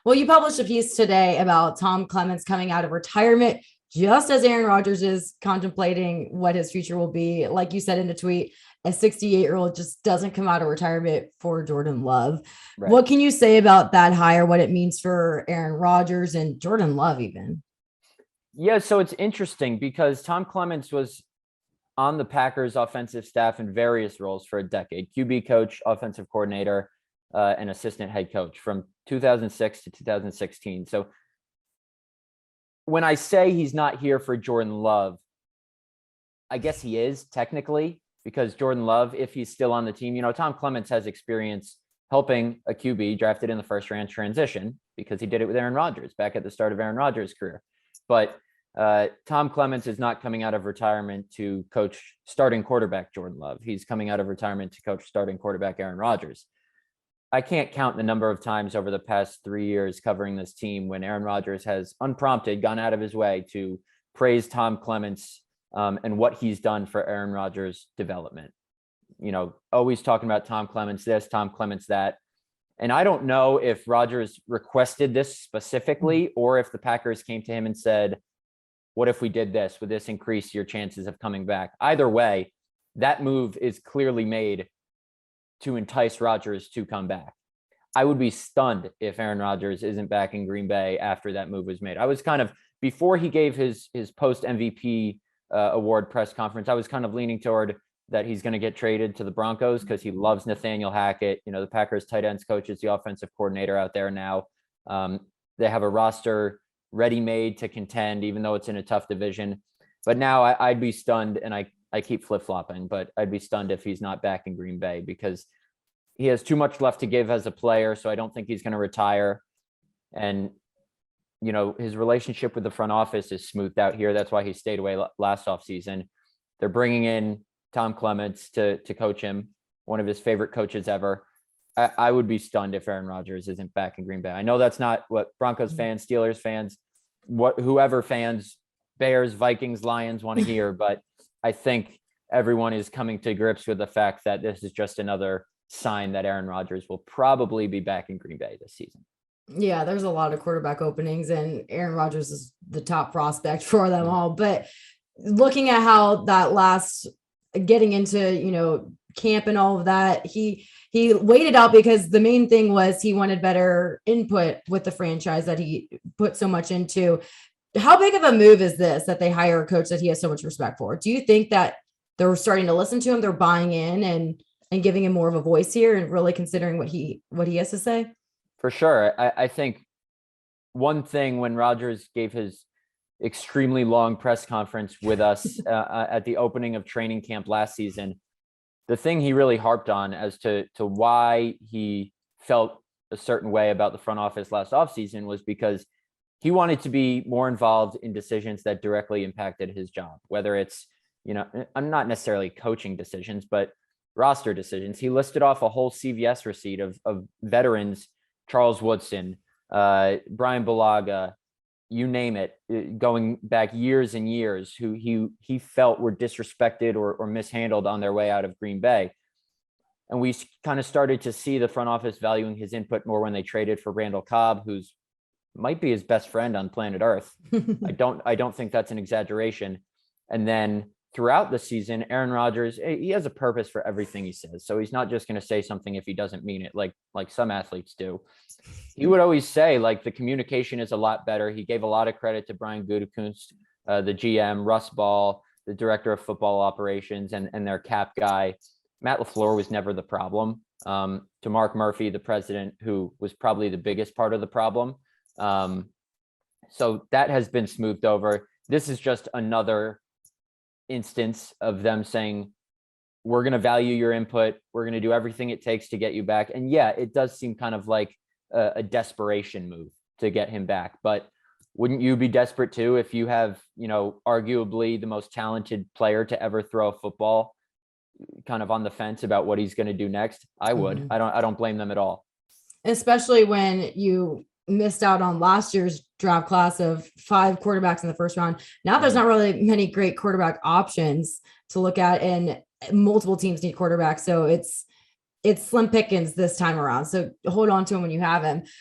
Well, you published a piece today about Tom Clements coming out of retirement just as Aaron Rodgers is contemplating what his future will be. Like you said in the tweet, a 68-year-old just doesn't come out of retirement for Jordan Love. Right. What can you say about that hire, what it means for Aaron Rodgers and Jordan Love even? Yeah, so it's interesting because Tom Clements was on the Packers offensive staff in various roles for a decade: QB coach, offensive coordinator, and assistant head coach from 2006 to 2016. So when I say he's not here for Jordan Love, I guess he is technically, because Jordan Love, if he's still on the team, Tom Clements has experience helping a QB drafted in the first round transition because he did it with Aaron Rodgers back at the start of Aaron Rodgers' career. But Tom Clements is not coming out of retirement to coach starting quarterback Jordan Love. He's coming out of retirement to coach starting quarterback Aaron Rodgers. I can't count the number of times over the past 3 years covering this team when Aaron Rodgers has unprompted gone out of his way to praise Tom Clements and what he's done for Aaron Rodgers' development. Always talking about Tom Clements this, Tom Clements that. And I don't know if Rodgers requested this specifically or if the Packers came to him and said, what if we did this? Would this increase your chances of coming back? Either way, that move is clearly made to entice Rodgers to come back. I would be stunned if Aaron Rodgers isn't back in Green Bay after that move was made. I was kind of, before he gave his post MVP award press conference, I was kind of leaning toward that he's going to get traded to the Broncos because he loves Nathaniel Hackett. The Packers tight ends coach is the offensive coordinator out there now. They have a roster ready-made to contend, even though it's in a tough division. But now I'd be stunned, and I keep flip-flopping, but I'd be stunned if he's not back in Green Bay because he has too much left to give as a player, so I don't think he's going to retire. And, his relationship with the front office is smoothed out here. That's why he stayed away last offseason. They're bringing in Tom Clements to coach him, one of his favorite coaches ever. I would be stunned if Aaron Rodgers isn't back in Green Bay. I know that's not what Broncos fans, Steelers fans, whoever fans, Bears, Vikings, Lions want to hear, but I think everyone is coming to grips with the fact that this is just another sign that Aaron Rodgers will probably be back in Green Bay this season. Yeah, there's a lot of quarterback openings, and Aaron Rodgers is the top prospect for them all. But looking at how that last getting into, camp and all of that, he waited out because the main thing was he wanted better input with the franchise that he put so much into. How big of a move is this that they hire a coach that he has so much respect for? Do you think that they're starting to listen to him, they're buying in and giving him more of a voice here and really considering what he has to say? For sure. I think one thing when Rodgers gave his extremely long press conference with us at the opening of training camp last season, the thing he really harped on as to why he felt a certain way about the front office last offseason was because he wanted to be more involved in decisions that directly impacted his job, whether it's, I'm not necessarily coaching decisions, but roster decisions. He listed off a whole CVS receipt of veterans, Charles Woodson, Brian Bulaga, you name it, going back years and years, who he felt were disrespected or mishandled on their way out of Green Bay. And we kind of started to see the front office valuing his input more when they traded for Randall Cobb, who's might be his best friend on planet Earth. I don't think that's an exaggeration. And then throughout the season, Aaron Rodgers, he has a purpose for everything he says. So he's not just going to say something if he doesn't mean it, like some athletes do. He would always say, the communication is a lot better. He gave a lot of credit to Brian Gutekunst, the GM, Russ Ball, the director of football operations, and their cap guy. Matt LaFleur was never the problem. To Mark Murphy, the president, who was probably the biggest part of the problem. So that has been smoothed over. This is just another instance of them saying, we're going to value your input. We're going to do everything it takes to get you back. And yeah, it does seem kind of like a desperation move to get him back. But wouldn't you be desperate too if you have, arguably the most talented player to ever throw a football kind of on the fence about what he's going to do next? I would. Mm-hmm. I don't blame them at all. Especially when you missed out on last year's draft class of 5 quarterbacks in the first round. Now there's not really many great quarterback options to look at, and multiple teams need quarterbacks. So it's slim pickings this time around. So hold on to him when you have him.